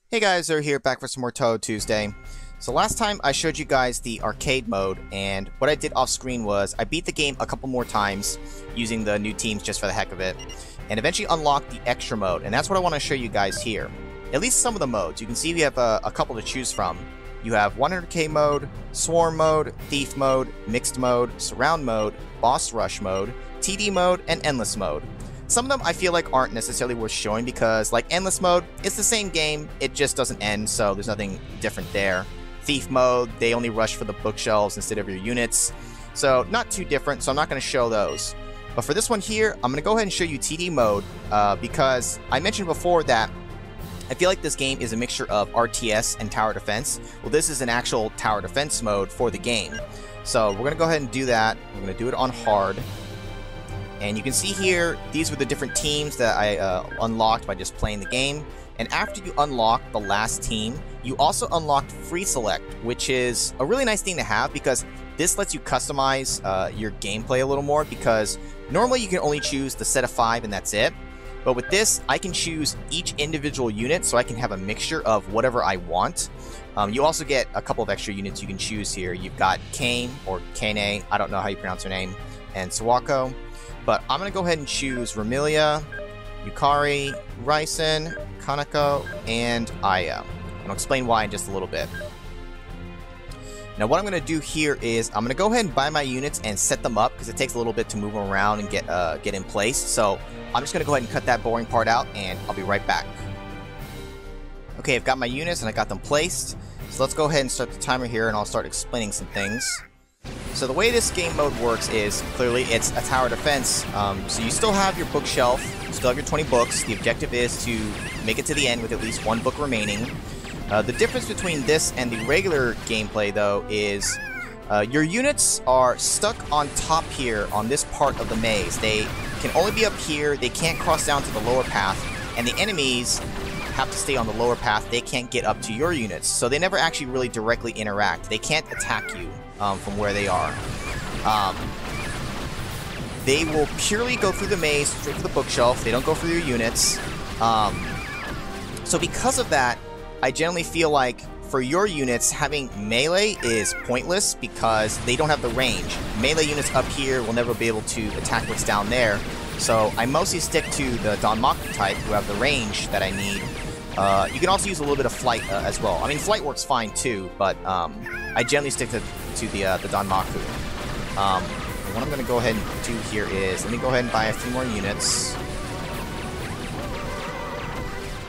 Hey guys, they're here back for some more Touhou Tuesday. So last time I showed you guys the arcade mode, and what I did off screen was I beat the game a couple more times using the new teams just for the heck of it, and eventually unlocked the extra mode, and that's what I want to show you guys here. At least some of the modes. You can see we have a couple to choose from. You have 100k mode, swarm mode, thief mode, mixed mode, surround mode, boss rush mode, TD mode, and endless mode. Some of them I feel like aren't necessarily worth showing because, like endless mode, it's the same game, it just doesn't end, so there's nothing different there. Thief mode, they only rush for the bookshelves instead of your units, so not too different, so I'm not going to show those. But for this one here, I'm going to go ahead and show you TD mode because I mentioned before that I feel like this game is a mixture of RTS and tower defense. Well, this is an actual tower defense mode for the game. So we're going to go ahead and do that. We're going to do it on hard. And you can see here, these were the different teams that I unlocked by just playing the game. And after you unlock the last team, you also unlocked Free Select, which is a really nice thing to have because this lets you customize your gameplay a little more, because normally you can only choose the set of 5 and that's it. But with this, I can choose each individual unit, so I can have a mixture of whatever I want. You also get a couple of extra units you can choose here. You've got Kane, or Kane, I don't know how you pronounce her name, and Sawako. But I'm going to go ahead and choose Ramilia, Yukari, Raisen, Kanako, and Aya. And I'll explain why in just a little bit. Now what I'm going to do here is I'm going to go ahead and buy my units and set them up because it takes a little bit to move them around and get in place. So I'm just going to go ahead and cut that boring part out and I'll be right back. Okay, I've got my units and I got them placed. So let's go ahead and start the timer here and I'll start explaining some things. So the way this game mode works is, clearly, it's a tower defense. So you still have your bookshelf, you still have your 20 books. The objective is to make it to the end with at least one book remaining. The difference between this and the regular gameplay, though, is your units are stuck on top here on this part of the maze. They can only be up here, they can't cross down to the lower path, and the enemies have to stay on the lower path. They can't get up to your units, so they never actually really directly interact. They can't attack you from where they are. They will purely go through the maze, straight to the bookshelf. They don't go through your units. So because of that, I generally feel like for your units, having melee is pointless because they don't have the range. Melee units up here will never be able to attack what's down there. So I mostly stick to the Danmaku type, who have the range that I need. You can also use a little bit of flight as well. I mean, flight works fine too, but I generally stick to the Danmaku. What I'm going to go ahead and do here is, let me go ahead and buy a few more units.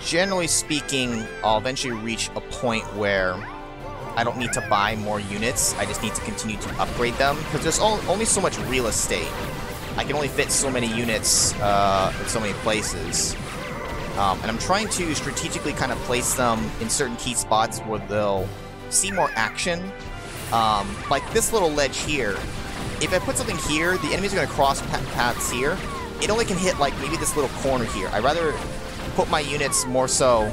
Generally speaking, I'll eventually reach a point where I don't need to buy more units. I just need to continue to upgrade them, because there's only so much real estate. I can only fit so many units in so many places. And I'm trying to strategically kind of place them in certain key spots where they'll see more action. Like this little ledge here. If I put something here, the enemies are going to cross paths here. It only can hit like maybe this little corner here. I'd rather put my units more so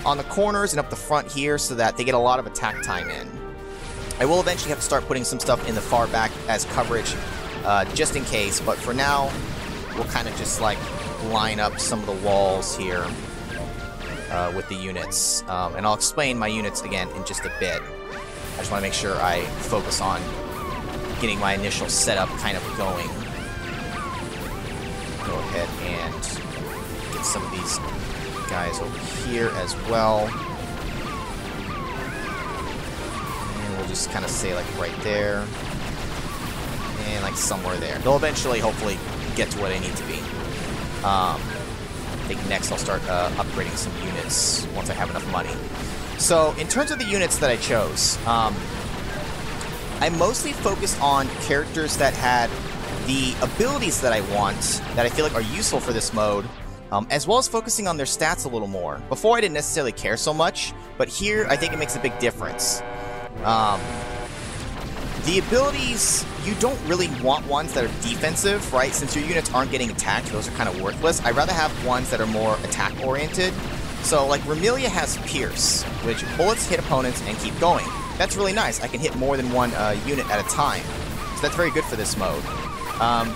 on the corners and up the front here so that they get a lot of attack time in. I will eventually have to start putting some stuff in the far back as coverage, just in case, but for now, we'll kind of just like line up some of the walls here with the units. And I'll explain my units again in just a bit. I just want to make sure I focus on getting my initial setup kind of going. Go ahead and get some of these guys over here as well. And we'll just kind of say like right there. And like somewhere there. They'll eventually, hopefully, get to where they need to be. I think next I'll start upgrading some units once I have enough money. So, in terms of the units that I chose, I mostly focused on characters that had the abilities that I want, that I feel like are useful for this mode, as well as focusing on their stats a little more. Before I didn't necessarily care so much, but here I think it makes a big difference. The abilities, you don't really want ones that are defensive, right? Since your units aren't getting attacked, those are kind of worthless. I'd rather have ones that are more attack-oriented. So, like, Ramilia has Pierce, which bullets hit opponents and keep going. That's really nice. I can hit more than one unit at a time. So that's very good for this mode.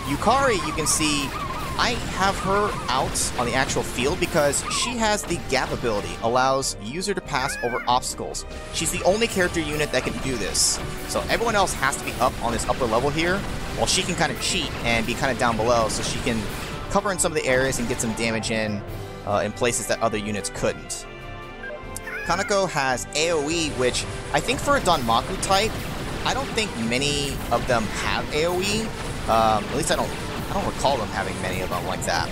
Yukari, you can see, I have her out on the actual field because she has the gap ability, allows user to pass over obstacles. She's the only character unit that can do this. So everyone else has to be up on this upper level here, while she can kind of cheat and be kind of down below, so she can cover in some of the areas and get some damage in places that other units couldn't. Kanako has AoE, which I think for a Danmaku type, I don't think many of them have AoE. At least I don't recall them having many of them like that.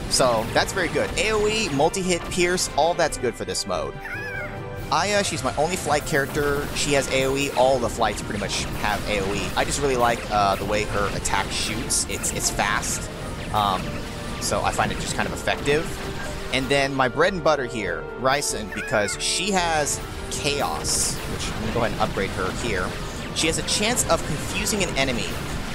So that's very good. AoE, multi-hit, pierce, all that's good for this mode. Aya, she's my only flight character. She has AoE. All the flights pretty much have AoE. I just really like the way her attack shoots. It's fast. So I find it just kind of effective. And then my bread and butter here, Ryzen, because she has Chaos, which I'm going to go ahead and upgrade her here. She has a chance of confusing an enemy.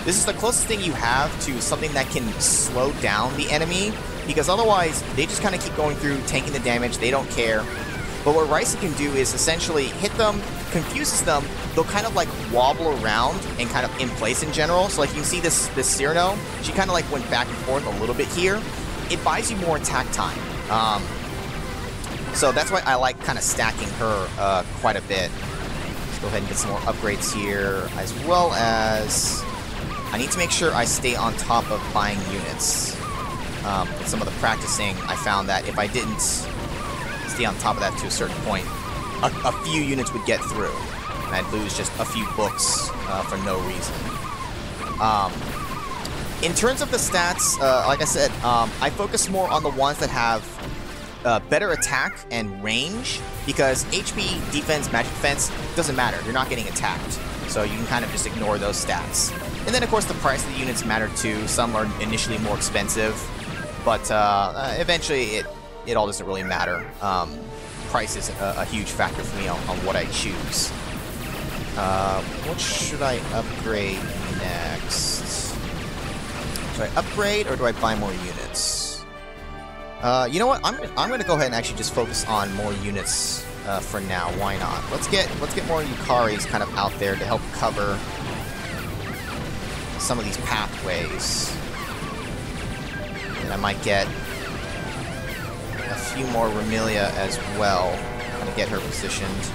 This is the closest thing you have to something that can slow down the enemy, because otherwise they just kind of keep going through, taking the damage, they don't care. But what Ryzen can do is essentially hit them, confuses them, they'll kind of like wobble around and kind of in place in general. So like you can see this Cyrano, she kind of like went back and forth a little bit here. It buys you more attack time. So that's why I like kind of stacking her quite a bit. Let's go ahead and get some more upgrades here, as well as I need to make sure I stay on top of buying units. With some of the practicing, I found that if I didn't stay on top of that to a certain point, a few units would get through, and I'd lose just a few books for no reason. In terms of the stats, like I said, I focus more on the ones that have better attack and range, because HP, defense, magic defense, doesn't matter. You're not getting attacked, so you can kind of just ignore those stats. And then, of course, the price of the units matter too. Some are initially more expensive, but eventually it all doesn't really matter. Price is a huge factor for me on what I choose. What should I upgrade next? Do I upgrade or do I buy more units? You know what? I'm gonna go ahead and actually just focus on more units for now. Why not? Let's get more Yukaris kind of out there to help cover some of these pathways. And I might get a few more Remilia as well, kind of get her positioned.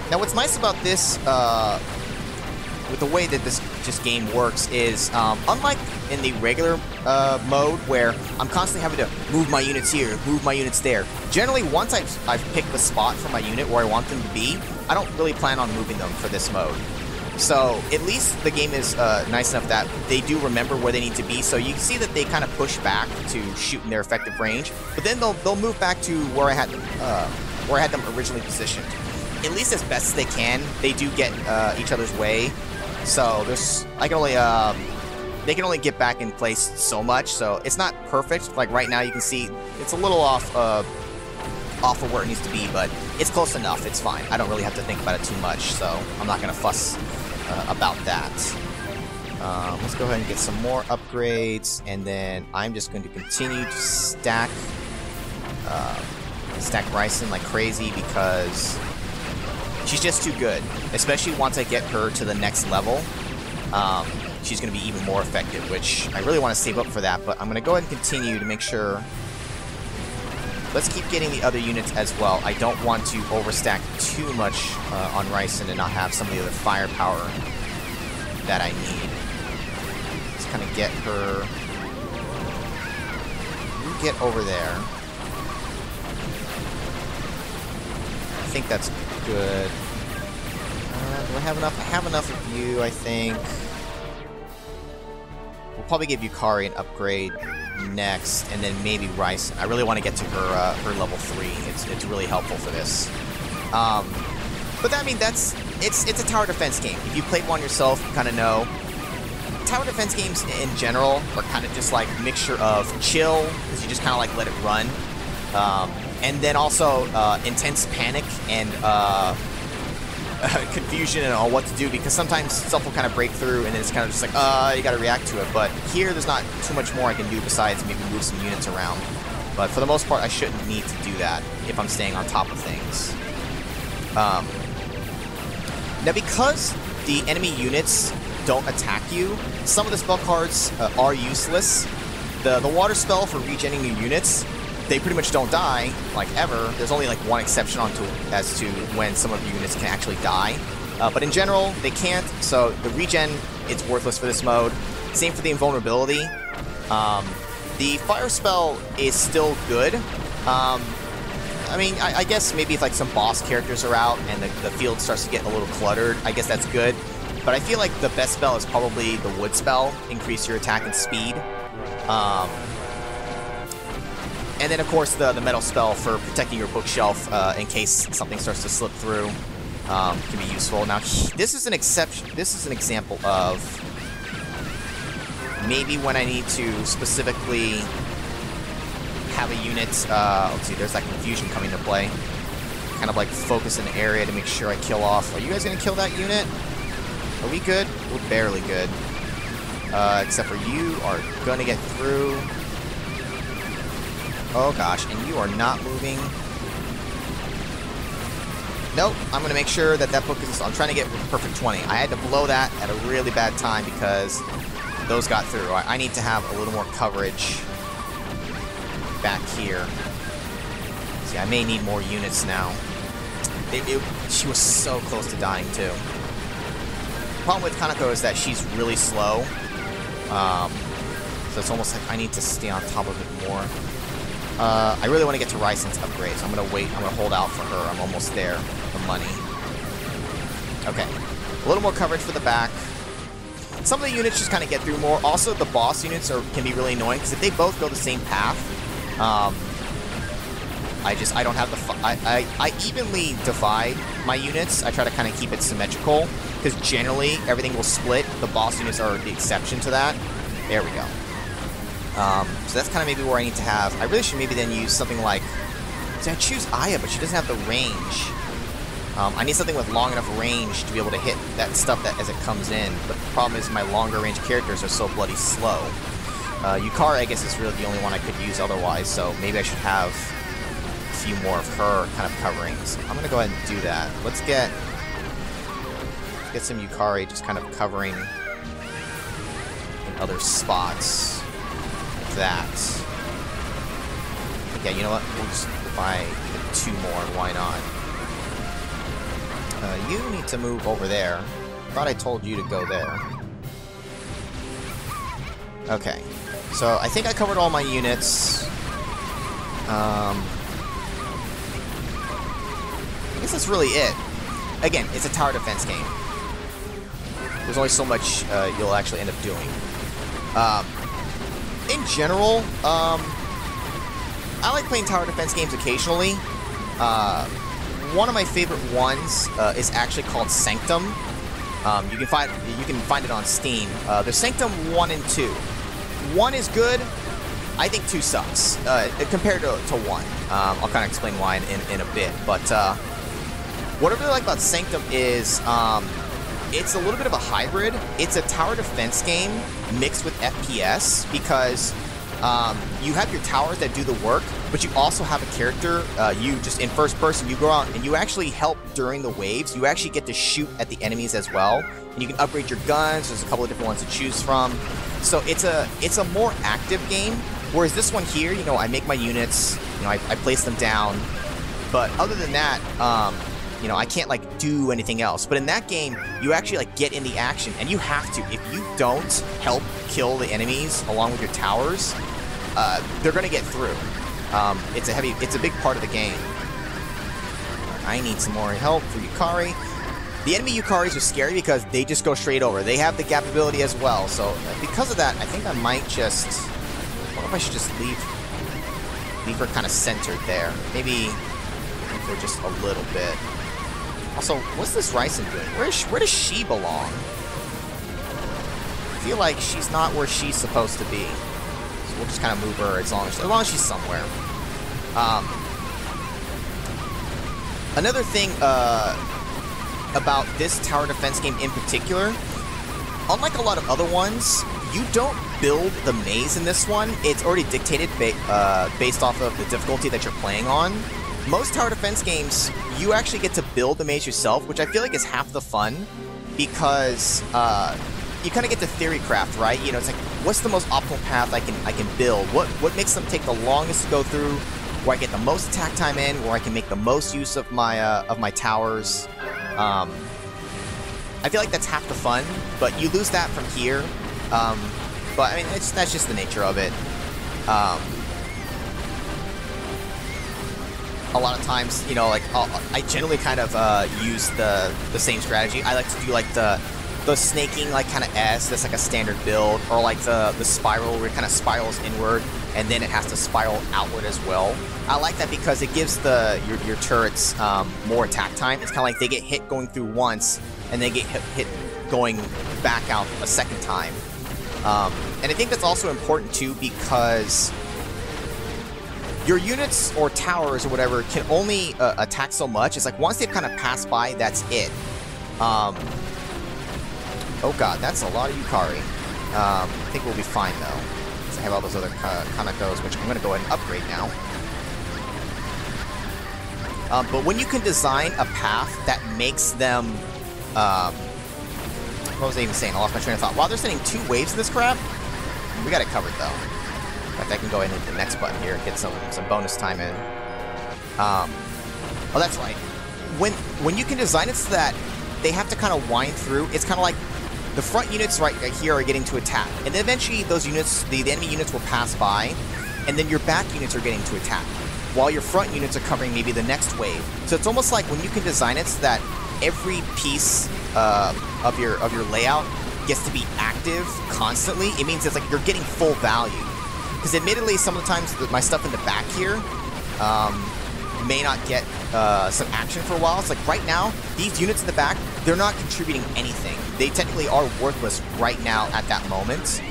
Now, what's nice about this, with the way that this game works, is unlike in the regular mode where I'm constantly having to move my units here, move my units there. Generally, once I've picked the spot for my unit where I want them to be, I don't really plan on moving them for this mode. So at least the game is nice enough that they do remember where they need to be. So you can see that they kind of push back to shoot in their effective range, but then they'll move back to where I had them originally positioned. At least as best as they can, they do get each other's way. So they can only get back in place so much. So it's not perfect. Like right now, you can see it's a little off of where it needs to be, but it's close enough. It's fine. I don't really have to think about it too much, so I'm not gonna fuss about that. Let's go ahead and get some more upgrades, and then I'm just going to continue to stack Ryzen like crazy, because she's just too good. Especially once I get her to the next level, she's going to be even more effective, which I really want to save up for that, but I'm going to go ahead and continue to make sure. Let's keep getting the other units as well. I don't want to overstack too much on Ryzen and not have some of the other firepower that I need. Let's kind of get her... You get over there. I think that's good. Do I have enough? I have enough of you, I think. We'll probably give Yukari an upgrade next, and then maybe Ryzen. I really want to get to her level 3. It's really helpful for this. But I mean, it's a tower defense game. If you played one yourself, you kind of know. Tower defense games in general are kind of just like a mixture of chill, because you just kind of like let it run, and then also intense panic and confusion on what to do, because sometimes stuff will kind of break through and then it's kind of just like, you gotta react to it. But here, there's not too much more I can do besides maybe move some units around. But for the most part, I shouldn't need to do that if I'm staying on top of things. Now, because the enemy units don't attack you, some of the spell cards are useless. The water spell for regenerating new units, they pretty much don't die, like, ever. There's only, like, one exception as to when some of the units can actually die. But in general, they can't, so the regen, it's worthless for this mode. Same for the invulnerability. The fire spell is still good. I mean, I guess maybe if, like, some boss characters are out and the field starts to get a little cluttered, I guess that's good. But I feel like the best spell is probably the wood spell, increase your attack and speed. And then, of course, the metal spell for protecting your bookshelf in case something starts to slip through can be useful. Now, this is an exception. This is an example of maybe when I need to specifically have a unit. Let's see, there's that confusion coming into play. Kind of like focus an area to make sure I kill off. Are you guys gonna kill that unit? Are we good? We're barely good. Except for you are gonna get through. Oh gosh, and you are not moving. Nope, I'm gonna make sure that focuses. I'm trying to get perfect 20. I had to blow that at a really bad time because those got through. I need to have a little more coverage back here. See, I may need more units now. She was so close to dying too. The problem with Kanako is that she's really slow. So it's almost like I need to stay on top of it more. I really want to get to Rysen's upgrade, so I'm going to wait. I'm going to hold out for her. I'm almost there. The money. Okay. A little more coverage for the back. Some of the units just kind of get through more. Also, the boss units can be really annoying, because if they both go the same path, I don't have the... I evenly divide my units. I try to kind of keep it symmetrical, because generally, everything will split. The boss units are the exception to that. There we go. So that's kind of maybe where I need to have... I really should maybe then use something like... See, I choose Aya, but she doesn't have the range. I need something with long enough range to be able to hit that stuff as it comes in. But the problem is my longer range characters are so bloody slow. Yukari, I guess, is really the only one I could use otherwise, so maybe I should have a few more of her kind of coverings. I'm going to go ahead and do that. Let's get some Yukari just kind of covering in other spots. That. Yeah, you know what? We'll just buy 2 more, why not? You need to move over there. Thought I told you to go there. Okay. So, I think I covered all my units. I guess that's really it. Again, it's a tower defense game. There's only so much you'll actually end up doing. In general, I like playing tower defense games occasionally. One of my favorite ones is actually called Sanctum. You can find it on Steam. There's Sanctum 1 and 2. 1 is good. I think 2 sucks compared to 1. I'll kind of explain why in a bit. But what I really like about Sanctum is it's a little bit of a hybrid. It's a tower defense game mixed with FPS because you have your towers that do the work, but you also have a character, you just in first person, you go out and you actually help during the waves. You actually get to shoot at the enemies as well, and you can upgrade your guns. There's a couple of different ones to choose from. So it's a more active game, whereas this one here, you know, I make my units, you know, I place them down, but other than that, you know, I can't, like, do anything else. But in that game, you actually, like, get in the action, and you have to. If you don't help kill the enemies along with your towers, they're gonna get through. It's a big part of the game. I need some more help for Yukari. The enemy Yukaris are scary because they just go straight over. They have the gap ability as well, so because of that, I think I might just... I wonder if I should just leave her kind of centered there. Maybe for just a little bit. Also, what's this Rysen doing? Where does she belong? I feel like she's not where she's supposed to be. So we'll just kind of move her as long as she's somewhere. Another thing about this tower defense game in particular, unlike a lot of other ones, you don't build the maze in this one. It's already dictated based off of the difficulty that you're playing on. Most tower defense games, you actually get to build the maze yourself, which I feel like is half the fun, because you kind of get to theory craft, right? You know, it's like, what's the most optimal path I can build? What makes them take the longest to go through? Where I get the most attack time in, where I can make the most use of my towers. I feel like that's half the fun, but you lose that from here. But I mean, that's just the nature of it. A lot of times, you know, like I generally kind of use the same strategy. I like to do like the snaking, like kind of S. That's like a standard build, or like the spiral where it kind of spirals inward and then it has to spiral outward as well. I like that because it gives your turrets more attack time. It's kind of like they get hit going through once and they get hit going back out a second time. And I think that's also important too because your units or towers or whatever can only attack so much. It's like once they've kind of passed by, that's it. Oh god, that's a lot of Yukari. I think we'll be fine though. Because I have all those other Kanakos, which I'm going to go ahead and upgrade now. But when you can design a path that makes them... what was I even saying? I lost my train of thought. Wow, they're sending 2 waves of this crap? We got it covered though. In fact, I can go ahead and hit the next button here and get some bonus time in. Oh, that's right. When you can design it so that they have to kind of wind through, it's kind of like the front units right here are getting to attack, and then eventually those units, the enemy units will pass by, and then your back units are getting to attack, while your front units are covering maybe the next wave. So it's almost like when you can design it so that every piece of your layout gets to be active constantly, it means it's like you're getting full value. Because admittedly, some of the times my stuff in the back here may not get some action for a while. It's like right now, these units in the back, they're not contributing anything. They technically are worthless right now at that moment.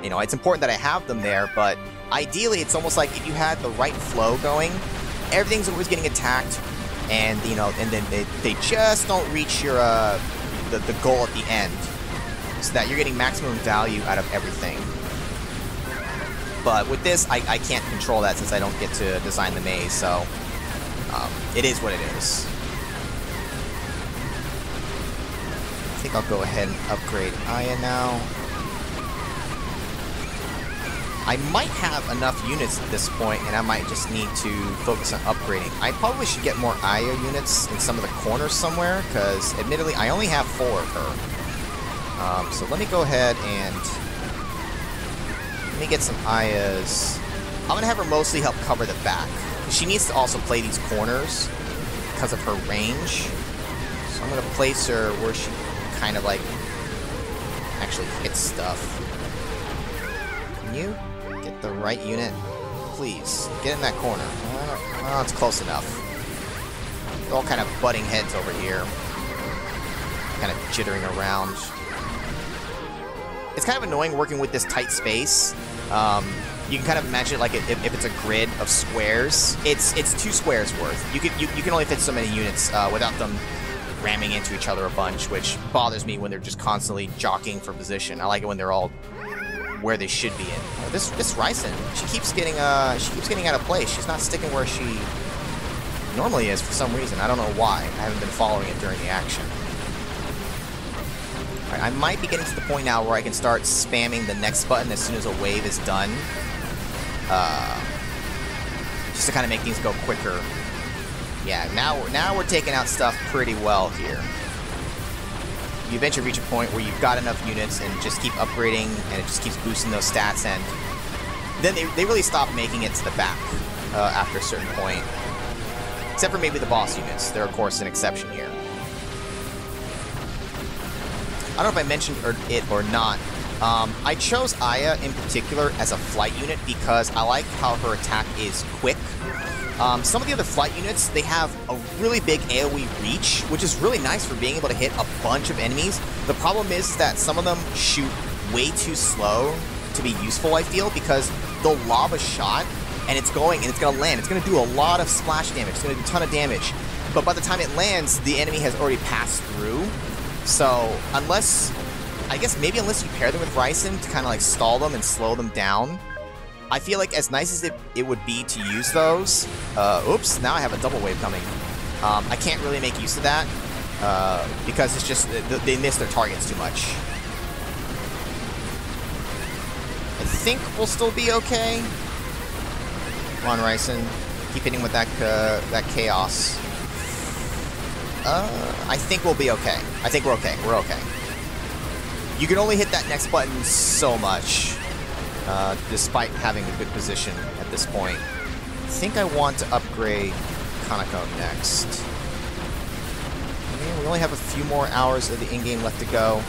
You know, it's important that I have them there, but ideally, it's almost like if you had the right flow going, everything's always getting attacked, and you know, and then they just don't reach your the goal at the end, so that you're getting maximum value out of everything. But with this, I can't control that since I don't get to design the maze, so it is what it is. I think I'll go ahead and upgrade Aya now. I might have enough units at this point, and I might just need to focus on upgrading. I probably should get more Aya units in some of the corners somewhere, because admittedly, I only have 4 of her. So let me go ahead and... let me get some Ayas. I'm going to have her mostly help cover the back. She needs to also play these corners because of her range. So I'm going to place her where she kind of like actually hits stuff. Can you get the right unit? Please, get in that corner. Oh, it's close enough. They're all kind of butting heads over here. Kind of jittering around. It's kind of annoying working with this tight space. You can kind of imagine it like if it's a grid of squares. It's 2 squares worth. You can only fit so many units without them ramming into each other a bunch, which bothers me when they're just constantly jockeying for position. I like it when they're all where they should be in. Oh, this Ryzen, she keeps getting out of place. She's not sticking where she normally is for some reason. I don't know why. I haven't been following it during the action. Alright, I might be getting to the point now where I can start spamming the next button as soon as a wave is done. Just to kind of make things go quicker. Yeah, now we're taking out stuff pretty well here. You eventually reach a point where you've got enough units and just keep upgrading, and it just keeps boosting those stats, and then they really stop making it to the back after a certain point. Except for maybe the boss units. They're, of course, an exception here. I don't know if I mentioned it or not. I chose Aya in particular as a flight unit because I like how her attack is quick. Some of the other flight units, they have a really big AoE reach, which is really nice for being able to hit a bunch of enemies. The problem is that some of them shoot way too slow to be useful, I feel, because they'll lob a shot, and it's going to land. It's going to do a lot of splash damage. It's going to do a ton of damage. But by the time it lands, the enemy has already passed through. So, unless you pair them with Ryzen to kind of like stall them and slow them down, I feel like as nice as it would be to use those, oops, now I have a double wave coming. I can't really make use of that, because it's just, they miss their targets too much. think we'll still be okay. Come on, Ryson. Keep hitting with that chaos. I think we'll be okay. I think we're okay. We're okay. You can only hit that next button so much, despite having a good position at this point. I think I want to upgrade Kanako next. Okay, we only have a few more hours of the in-game left to go.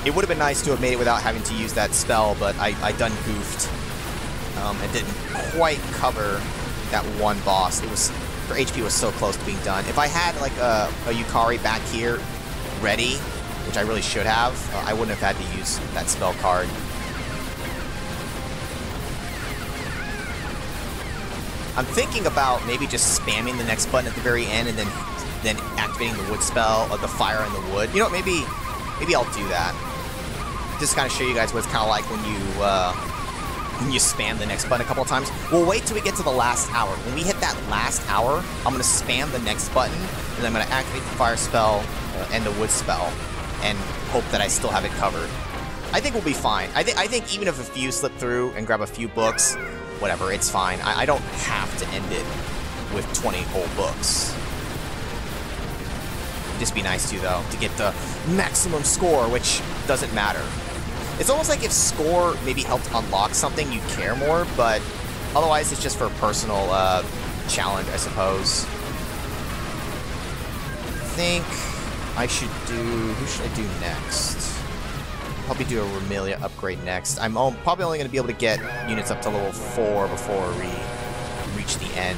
It would have been nice to have made it without having to use that spell, but I done goofed. And didn't quite cover that one boss. It was, her HP was so close to being done. If I had like a Yukari back here ready, which I really should have, I wouldn't have had to use that spell card. I'm thinking about maybe just spamming the next button at the very end and then activating the wood spell, or the fire in the wood. You know, maybe I'll do that. Just kind of show you guys what it's kind of like when you spam the next button a couple of times. We'll wait till we get to the last hour. When we hit that last hour, I'm going to spam the next button, and I'm going to activate the fire spell and the wood spell, and hope that I still have it covered. I think we'll be fine. I think even if a few slip through and grab a few books, whatever, it's fine. I don't have to end it with 20 whole books. It'd just be nice to, though, to get the maximum score, which doesn't matter. It's almost like if score maybe helped unlock something, you'd care more, but otherwise it's just for personal challenge, I suppose. I think I should do... Who should I do next? Probably do a Remilia upgrade next. I'm probably only going to be able to get units up to level 4 before we reach the end.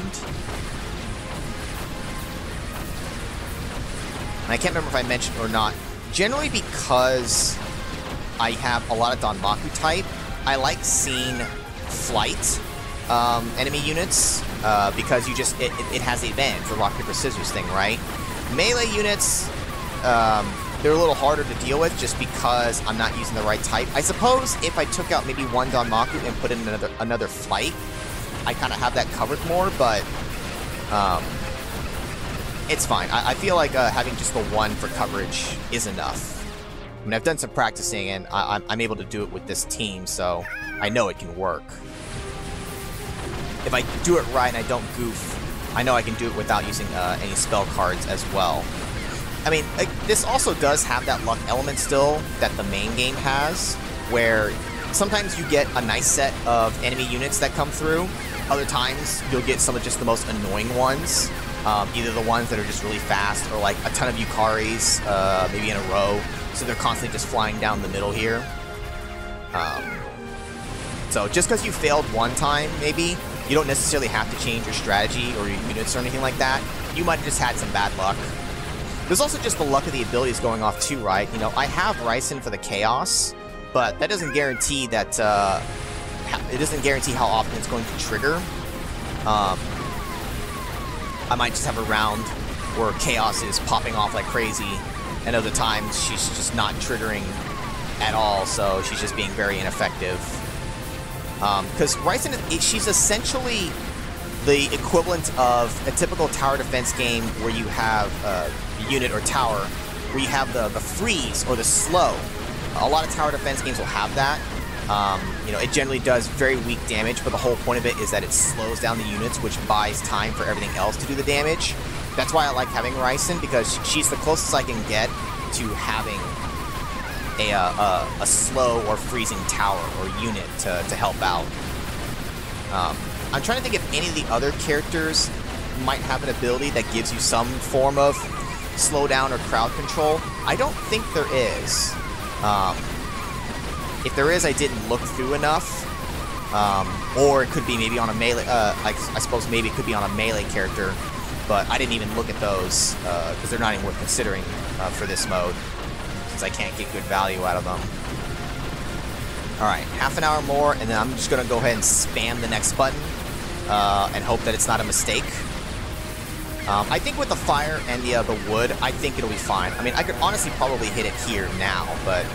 And I can't remember if I mentioned or not. Generally, because I have a lot of Danmaku type, I like seeing flight enemy units because you just it has the advantage, the rock paper scissors thing, right? Melee units, they're a little harder to deal with just because I'm not using the right type. I suppose if I took out maybe one Danmaku and put in another flight, I kind of have that covered more, but it's fine. I feel like having just the one for coverage is enough. I mean, I've done some practicing, and I'm able to do it with this team, so I know it can work. If I do it right and I don't goof, I know I can do it without using any spell cards as well. I mean, this also does have that luck element still that the main game has, where sometimes you get a nice set of enemy units that come through. Other times, you'll get some of just the most annoying ones. Either the ones that are just really fast, or like a ton of Yukaris, maybe in a row. So they're constantly just flying down the middle here. So just because you failed one time, maybe, you don't necessarily have to change your strategy or your units or anything like that. You might have just had some bad luck. There's also just the luck of the abilities going off too, right? You know, I have Ryson for the Chaos, but that doesn't guarantee that, it doesn't guarantee how often it's going to trigger. I might just have a round where Chaos is popping off like crazy, and other times she's just not triggering at all, so she's just being very ineffective. Because Ryson, she's essentially the equivalent of a typical tower defense game where you have a unit or tower where you have the freeze or the slow. A lot of tower defense games will have that. You know, it generally does very weak damage, but the whole point of it is that it slows down the units, which buys time for everything else to do the damage. That's why I like having Ryson, because she's the closest I can get to having a slow or freezing tower or unit to help out. I'm trying to think if any of the other characters might have an ability that gives you some form of slowdown or crowd control. I don't think there is. If there is, I didn't look through enough. Or it could be maybe on a melee, I suppose maybe it could be on a melee character, but I didn't even look at those, because they're not even worth considering for this mode, since I can't get good value out of them. Alright, half an hour more, and then I'm just going to go ahead and spam the next button, and hope that it's not a mistake. I think with the fire and the wood, I think it'll be fine. I mean, I could honestly probably hit it here now, but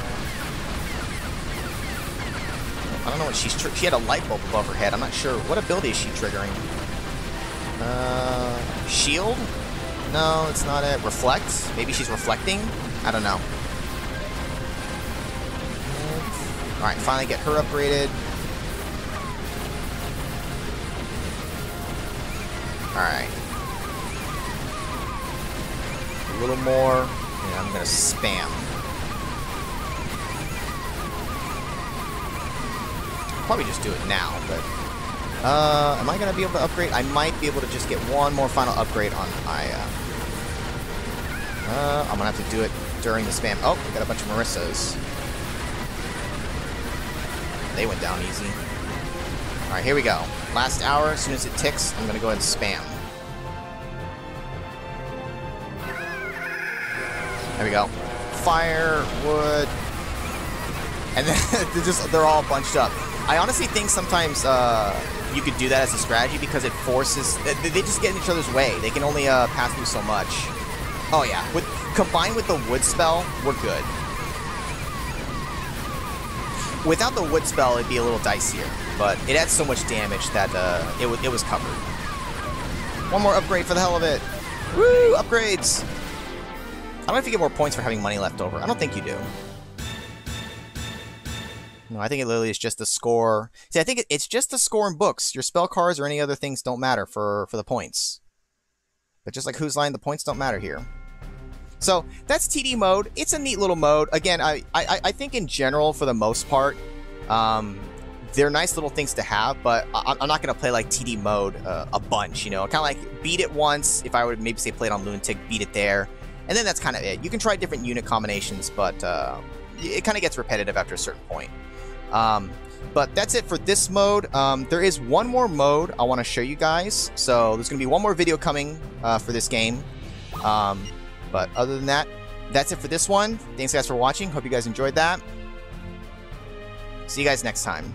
I don't know what she had a light bulb above her head. I'm not sure. What ability is she triggering? Shield? No, it's not it. Reflect? Maybe she's reflecting? I don't know. Alright, finally get her upgraded. Alright. A little more, and I'm gonna spam. Probably just do it now, but... am I gonna be able to upgrade? I might be able to just get one more final upgrade on Aya. I'm gonna have to do it during the spam. Oh, we got a bunch of Marissas. They went down easy. Alright, here we go. Last hour, as soon as it ticks, I'm gonna go ahead and spam. There we go. Fire, wood, and then they're all bunched up. I honestly think sometimes you could do that as a strategy because it forces... They just get in each other's way. They can only pass through so much. Oh yeah, combined with the wood spell, we're good. Without the wood spell, it'd be a little dicier, but it adds so much damage that it was covered. One more upgrade for the hell of it. Woo! Upgrades! I don't know if you get more points for having money left over. I don't think you do. No, I think it literally is just the score. See, I think it's just the score in books. Your spell cards or any other things don't matter for the points. But just like Whose Line, the points don't matter here. So, that's TD mode. It's a neat little mode. Again, I think in general, for the most part, they're nice little things to have, but I'm not going to play like TD mode a bunch, you know? Kind of like beat it once. If I would maybe say play it on Lunatic, beat it there. And then that's kind of it. You can try different unit combinations, but it kind of gets repetitive after a certain point. But that's it for this mode. There is one more mode I want to show you guys. So there's going to be one more video coming for this game. But other than that, that's it for this one. Thanks guys for watching. Hope you guys enjoyed that. See you guys next time.